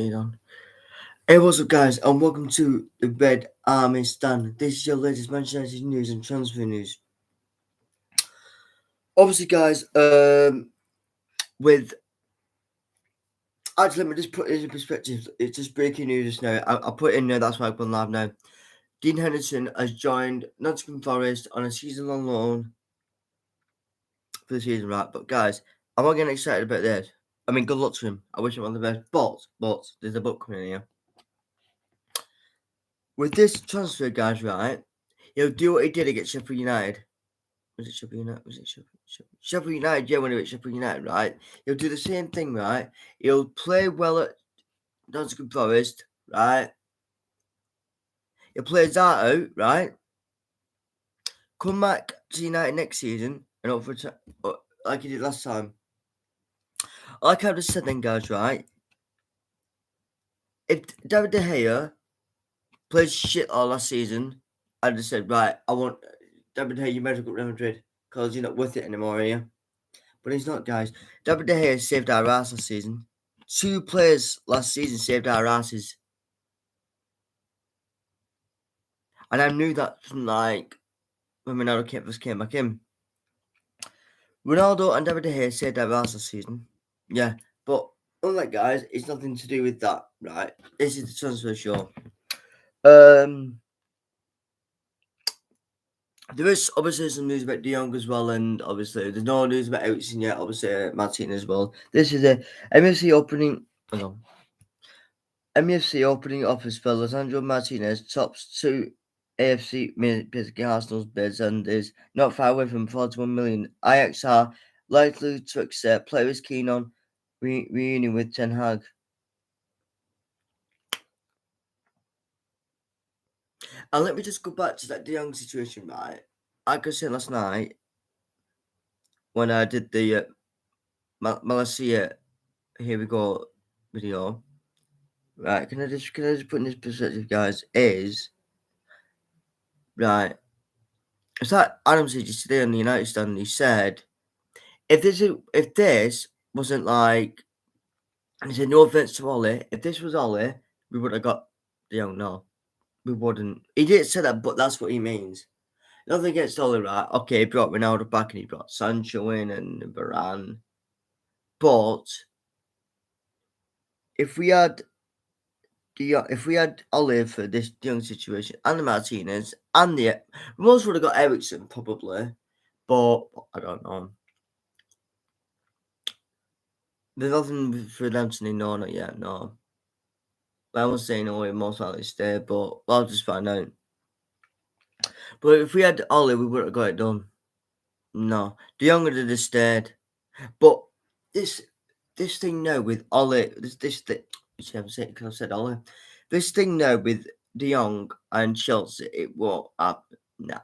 stayed on. Hey, what's up, guys, and welcome to the Red Army Stand. This is your latest Manchester United news and transfer news. Obviously, guys, with actually, let me just put it in perspective. It's just breaking news just now. I'll put it in there. That's why I've gone live now. Dean Henderson has joined Nottingham Forest on a season-long loan for the season, right? But guys, I'm not getting excited about this. I mean, good luck to him. I wish him all the best. But there's a book coming in here. With this transfer, guys, right? He'll do what he did against Sheffield United. Was it Sheffield United? Was it Sheffield United? Yeah, when he was Sheffield United, right? He'll do the same thing, right? He'll play well at Nottingham Forest, right? He'll play his heart out, right? Come back to United next season and hope for like he did last time. Like I just said then, guys, right? If David De Gea played shit all last season, I just said, right, I want David De Gea, you better go to Real Madrid because you're not worth it anymore, are you? But he's not, guys. David De Gea saved our ass last season. 2 players last season saved our asses. And I knew that from like when Ronaldo first came back in. Ronaldo and David De Gea saved our ass last season. Yeah, but unlike guys, it's nothing to do with that, right? This is the transfer show. There is obviously some news about De Jong as well, and obviously there's no news about Eriksen yet. Obviously Martinez as well. This is a MFC opening. MFC opening offers for Lisandro Martinez tops 2 AFC basically Arsenal's bids and is not far away from 41 million. Ajax are likely to accept. Players keen on reunion with Ten Hag. And let me just go back to that De Jong situation, right? Like I said last night when I did the Malaysia Here We Go video. Right, can I just put in this perspective, guys? Is right. It's like Adam said yesterday on the United stand. He said, if this wasn't like, and he said, no offense to Ollie, if this was Ollie, we would have got De Jong. No, we wouldn't. He didn't say that, but that's what he means. Nothing against Ollie, right? Okay, he brought Ronaldo back and he brought Sancho in and Varane. But if we had Ollie for this young situation and the Martinez and we most would have got Eriksen probably, but I don't know. There's nothing for them to know, not yet. No, I was saying Ollie most likely stay, but I'll just find out. But if we had Ollie, we would have got it done. No, the younger would have stayed. But this thing now with Ollie, this thing. Because I said Ollie. This thing now with De Jong and Chelsea, it won't happen. Nah.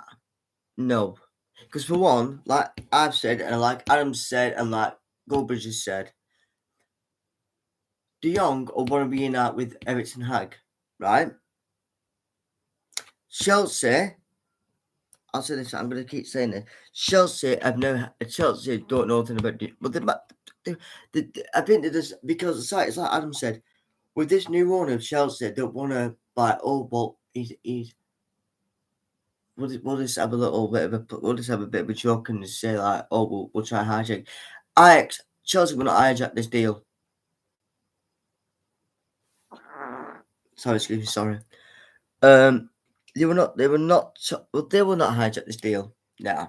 No. Because for one, like I've said, and like Adam said, and like Goldbridge has said, De Jong will want to be in that with Everton Hag, right? Chelsea, I'll say this, I'm going to keep saying this. Chelsea don't know anything about it. But I think that this, because it's like Adam said, with this new owner of Chelsea, don't want to, like, oh, well, he's we'll just have a bit of a joke and just say like, oh, we'll try hijack. Chelsea will not hijack this deal. Sorry, excuse me. Sorry. They will not hijack this deal. Nah,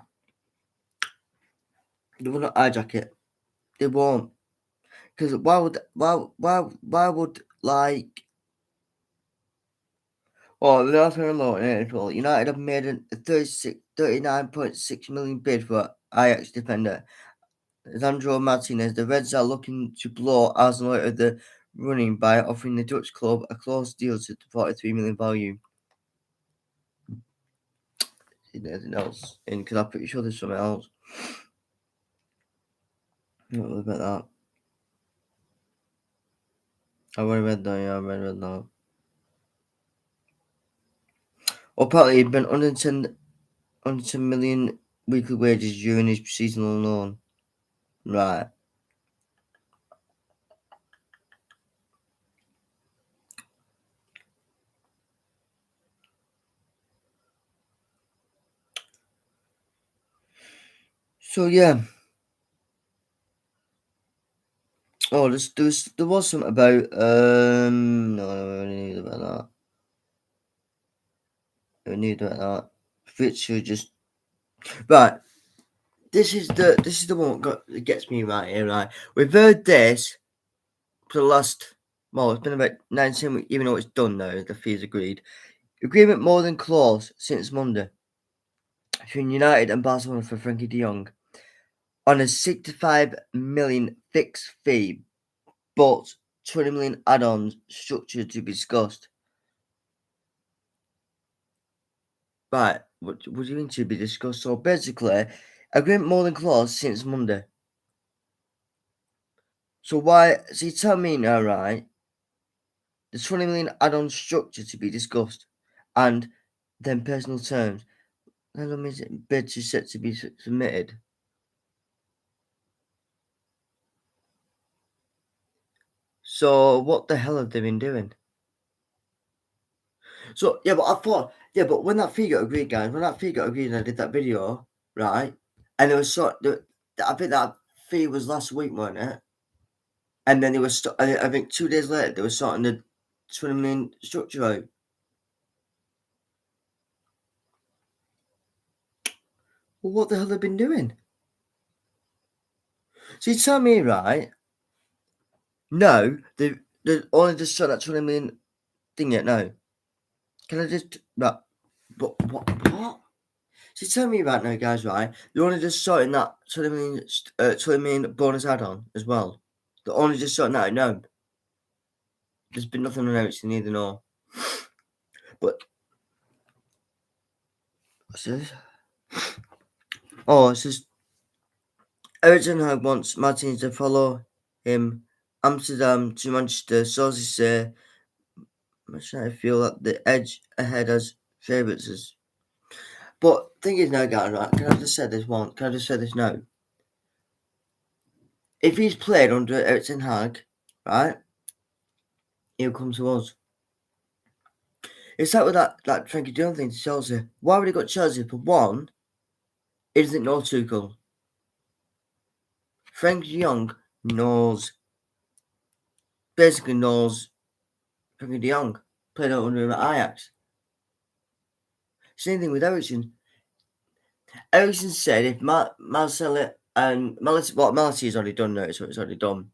they will not hijack it. They won't. Because why would like? Oh, the North Carolina in April, United have made a 39.6 million bid for Ajax defender Lisandro Martinez. The Reds are looking to blow Arsenal out of the running by offering the Dutch club a close deal to 43 million value. Anything else? Because I'm pretty sure there's something else. Not really about that. I already read that. Yeah, I read that. Well, apparently he'd been 110 million weekly wages during his seasonal loan. Right. So yeah. Oh, there was something about no, I knew about that. I knew about that. Which just right. This is the one that gets me right here. Right, we've heard this for the last. Well, it's been about 19 weeks, even though it's done now. The fees agreed. Agreement more than close since Monday between United and Barcelona for Frankie de Jong on a 65 million fixed fee, but 20 million add-ons structure to be discussed. Right, what do you mean to be discussed? So basically, agreement more than close since Monday. So why? So you tell me now, right? The 20 million add-on structure to be discussed, and then personal terms. How long is it? Bids is set to be submitted. So what the hell have they been doing? So yeah, but I thought yeah, but when that fee got agreed, guys, when that fee got agreed, and I did that video, right? And it was I think that fee was last week, wasn't it? And then they were, I think 2 days later, they were starting the 20 million structure out. Well, what the hell have they been doing? So you tell me, right? No, they only just shot that 20 million thing yet. No, can I just right? But what? So you tell me right now, guys, right? They're only just sorting that 20 million bonus add-on as well. They're only just sorting that out. No, there's been nothing announced in either nor. But what's this? Oh, it's just Everton had wants Martinez to follow him Amsterdam to Manchester. Sources say I feel that the edge ahead as favourites is. But thing is now, guys, right? Can I just say this one? Can I just say this now? If he's played under Everton Hag, right, he'll come to us. It's like with that Frankie de Jong thing to Chelsea. Why would he got Chelsea? For one, he doesn't know Tuchel. Frankie de Jong basically knows Frankie de Jong. Played out under him at Ajax. Same thing with Ericsson. Ericsson said if Marcelo and Malacia is already done now, so it's already done.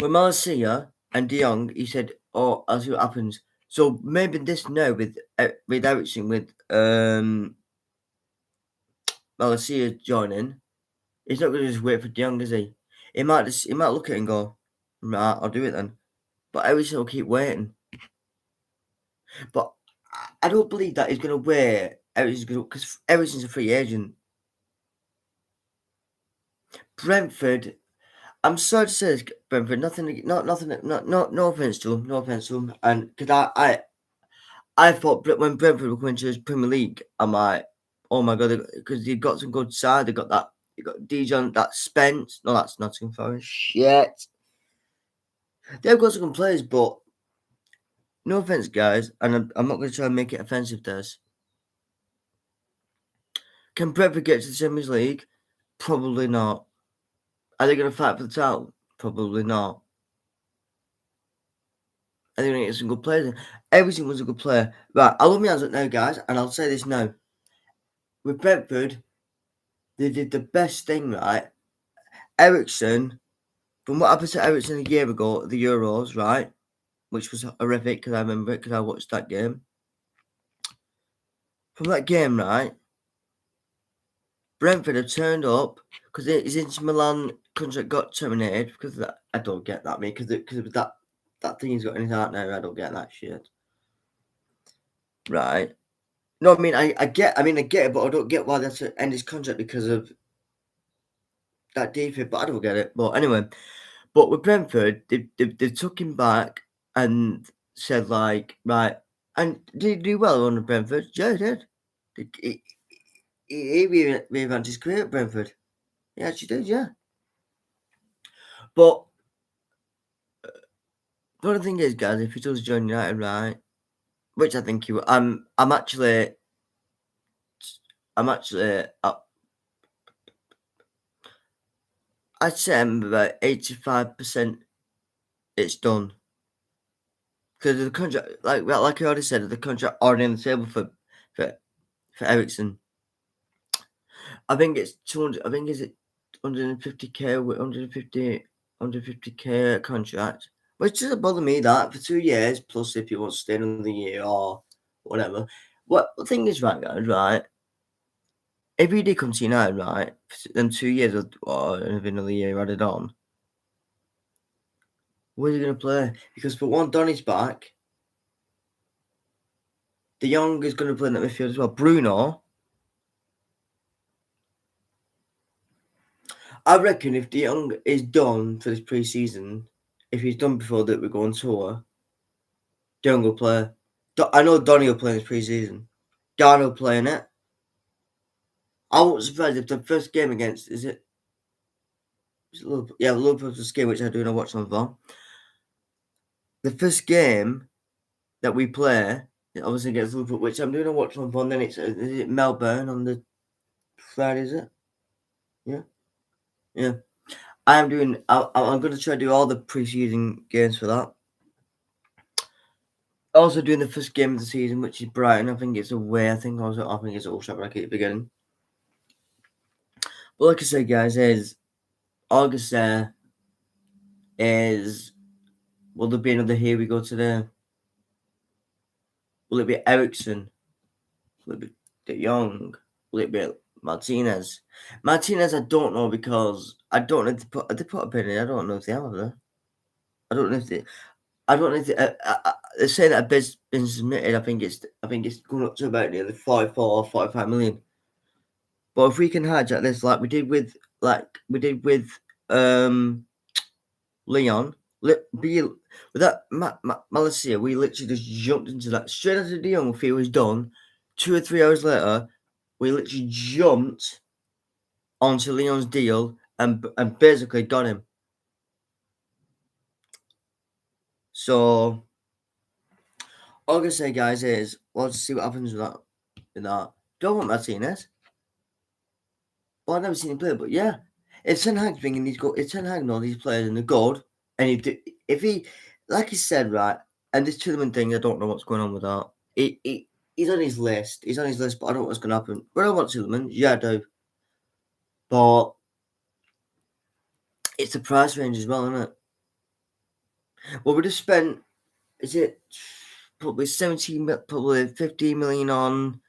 With Malacia and De Jong, he said, "Oh, I'll see what happens." So maybe this now with Ericsson with Malacia joining, he's not going to just wait for De Jong, is he? He might look at it and go, "Right, I'll do it then." But Ericsson will keep waiting. But I don't believe that he's going to wait. Ericsson's going because Ericsson's a free agent. Brentford. I'm sorry to say this, Brentford. No offense to him. No offense to him. And because I thought when Brentford were coming to his Premier League, I'm like, oh my god, because they've got some good side. They got that. They got Dijon, that Spence. No, that's Nottingham Forest. Shit. They've got some good players, but no offense, guys, and I'm not going to try and make it offensive to us. Can Brentford get to the Champions League? Probably not. Are they going to fight for the title? Probably not. I think it's some good players. Everything was a good player. Right, I'll let me hands up now, guys, and I'll say this now. With Brentford, they did the best thing, right? Ericsson, from what happened to Ericsson a year ago at the Euros, right? Which was horrific because I remember it because I watched that game. From that game, right? Brentford have turned up because his Inter Milan contract got terminated because of that. I don't get that, mate, because it was that thing he's got in his heart now. I don't get that shit. Right. No, I mean, I get it, but I don't get why that's to end his contract because of that defense, but I don't get it. But anyway, but with Brentford, they took him back and said, like, right, and did he do well under Brentford? Yeah, he did. He revamped his career at Brentford. He actually did, yeah. But the only thing is, guys, if he does join United, right, which I think he will, I'm actually, I'd say I'm about 85% it's done. Because the contract, like I already said, the contract already on the table for for Ericsson. I think it's 200. I think is it 150k with 150k contract, which doesn't bother me that for 2 years plus if you want to stay another year or whatever. What the thing is, right, guys, right? If you did come to United, right, then 2 years or another year added on, where's he going to play? Because for one, Donny's back. De Jong is going to play in that midfield as well. Bruno. I reckon if De Jong is done for this pre-season, if he's done before that we go on tour, De Jong will play. I know Donny will play in this pre-season. Garner will play in it. I won't surprised if the first game against is it Liverpool? Yeah, Liverpool's game which I do not watch on phone. The first game that we play, obviously against Liverpool, which I'm doing a watch on phone. Then it's is it Melbourne on the Friday? Is it? Yeah, yeah. I'm doing. I'm going to try to do all the pre-season games for that. Also doing the first game of the season, which is Brighton. I think it's away. I think it's Old Trafford. I keep forgetting. But like I said, guys, is August there is. Will there be another here we go today? Will it be Ericsson? Will it be De Jong? Will it be Martinez? Martinez, I don't know because I don't know if they put a bid in. I don't know if they have. I don't know if they. I don't know if they say that a bid's been submitted. I think it's going up to about nearly 44 or 45 million. But if we can hijack this like we did with Leon, with that Malaysia, we literally just jumped into that straight after De Jong fee was done. 2 or 3 hours later, we literally jumped onto Leon's deal and basically got him. So all I can say, guys, is we'll just see what happens with that. Don't want Martinez. Well, I've never seen him play, but yeah, if Ten Hag's bringing if Ten Hag knows these players in the gold, and if he, like he said, right, and this Tillman thing, I don't know what's going on with that. He's on his list. He's on his list, but I don't know what's going to happen. But I want Tillman, yeah, I do. But it's the price range as well, isn't it? Well, we just spent, is it probably 17, probably 15 million on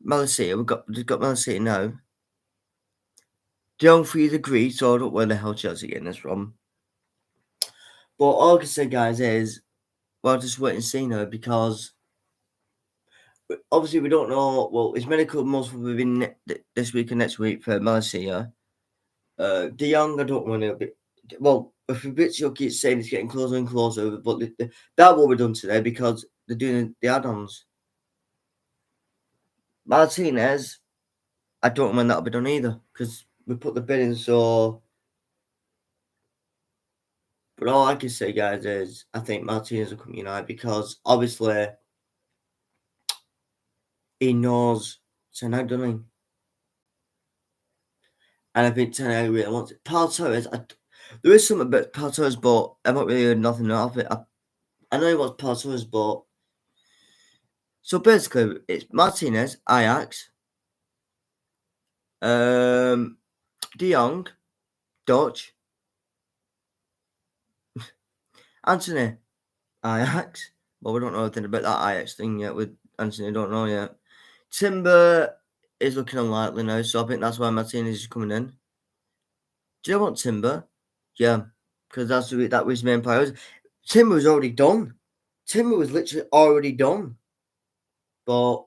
Malaysia. We've got Malaysia now. Don't freeze agreed, so I don't know where the hell Chelsea getting this from. But all I can say, guys, is well, just wait and see now because obviously we don't know. Well, his medical most will be this week and next week for Malaysia. De Jong, I don't want to be. Well, if Fabrizio keeps saying it's getting closer and closer, but that will be done today because they're doing the add-ons. Martinez, I don't know when that'll be done either because we put the bid in. So, but all I can say, guys, is I think Martinez will come United because obviously he knows Ten Hag, doesn't he? And I think Ten Hag really wants it. Paul Torres, there is something about Paul Torres, but I've not really heard nothing out of it. I know he wants Paul Torres, but so basically it's Martinez, Ajax, De Jong, Dutch, Anthony, Ajax. Well, we don't know anything about that Ajax thing yet with Anthony. Don't know yet. Timber is looking unlikely now, so I think that's why Martinez is coming in. Do you want Timber? Yeah, because that was his main priority. Timber was already done. Timber was literally already done. But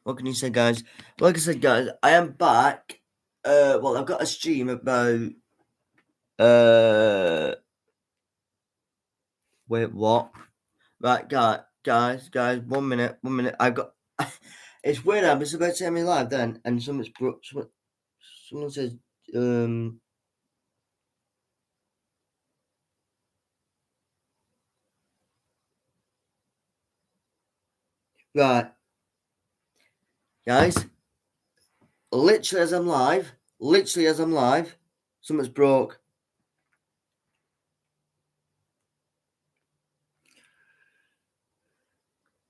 what can you say, guys? Like I said, guys, I am back. Well, I've got a stream about wait, what? Right, guys, 1 minute. I've got. It's weird. I'm just about to end me live then, and someone says, right, guys. Literally as I'm live. Something's broke.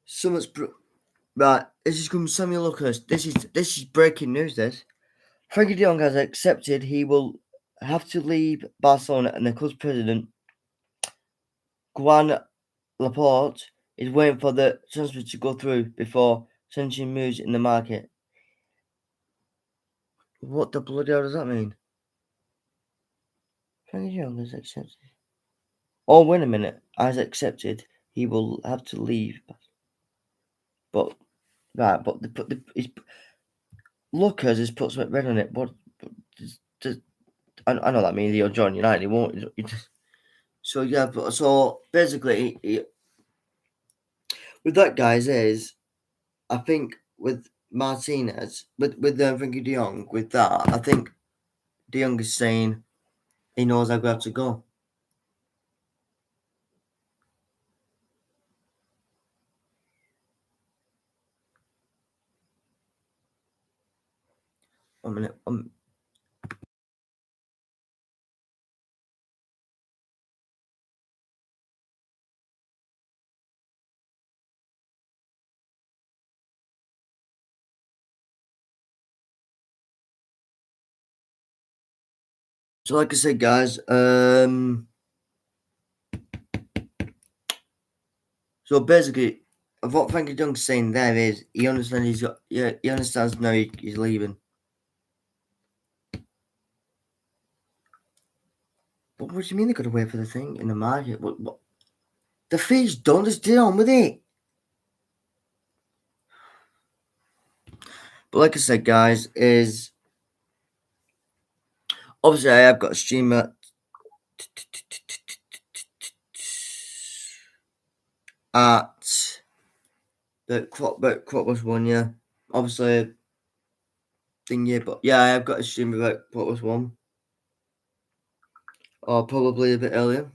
Something's broke. Right, this is from Samuel Lucas. This is breaking news. This Frankie De Jong has accepted he will have to leave Barcelona, and the club's president, Juan Laporte, is waiting for the transfer to go through before sending moves in the market. What the bloody hell does that mean? Frankie De Jong has accepted. Oh, wait a minute. Has accepted he will have to leave. But right, but Lucas has put something red on it. What? I know that means he'll join United. He won't. So yeah, but so basically, with that, guys, is I think with Martinez, with Frankie De Jong, with that, I think De Jong is saying he knows how we have to go. One minute. So like I said, guys, so basically, what Frankie De Jong's saying there is he understands he understands now he's leaving. But what do you mean they got to wait for the thing in the market? What? The fee's done. Just get on with it. But like I said, guys, is obviously I have got a streamer at the Crop was one, yeah. Obviously, thingy, but yeah, I have got a stream about Crop was one, or probably a bit earlier.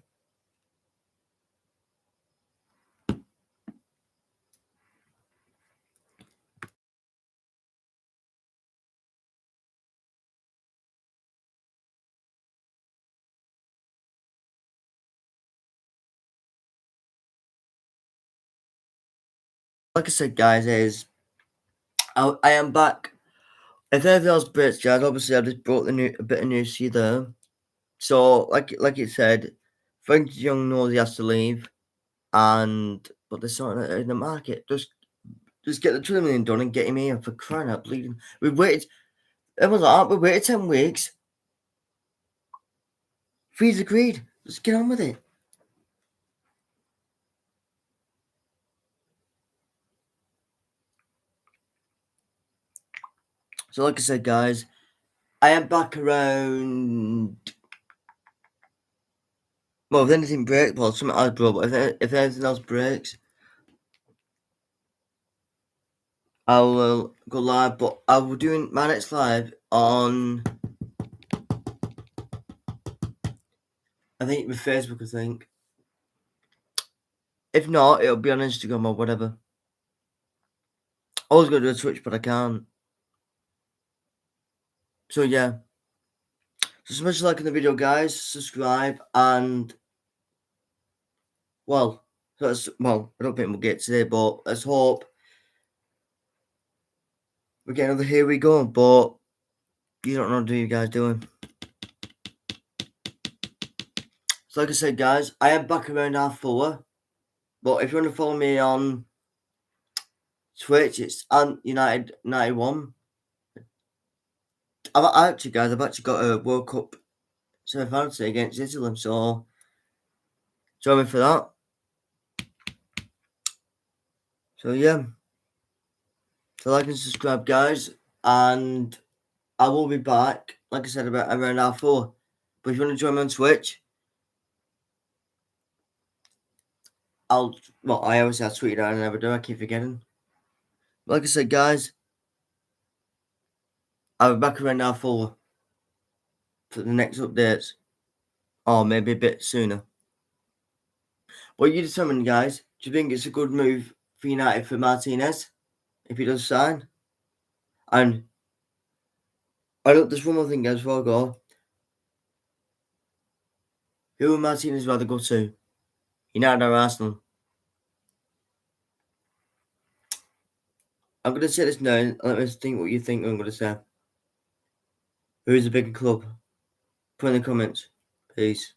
Like I said, guys, is I am back. If anything else breaks, guys, obviously I just brought a bit of news to you there. So, like it said, Frank Young knows he has to leave, but they're sorting it out in the market. Just get the 2 million done and get him here for crying out bleeding. We've waited. Everyone's like, we waited 10 weeks. Fees agreed. Just get on with it. So, like I said, guys, I am back around. Well, if anything breaks, well, something else broke, but if anything else breaks, I will go live. But I will doing my next live on, I think, with Facebook, I think. If not, it'll be on Instagram or whatever. I was going to do a Twitch, but I can't. So, yeah. So, smash a like in the video, guys. Subscribe, and, well, I don't think we'll get today, but let's hope we get another Here We Go, but you don't know what you guys doing. So, like I said, guys, I am back around half 4. But if you want to follow me on Twitch, it's United91. I've actually got a World Cup semi-final against Italy, so join me for that. So yeah, so like and subscribe, guys, and I will be back. Like I said, about around half 4. But if you want to join me on Twitch, I always have tweeted out and never do. I keep forgetting. Like I said, guys, I'll be back around half 4 for the next updates, or maybe a bit sooner. What you determine, guys? Do you think it's a good move for United for Martinez if he does sign? And I don't. There's one more thing, guys. Before I go, Who would Martinez rather go to? United or Arsenal? I'm going to say this now, and let me think what you think I'm going to say. Who is a bigger club? Put in the comments. Peace.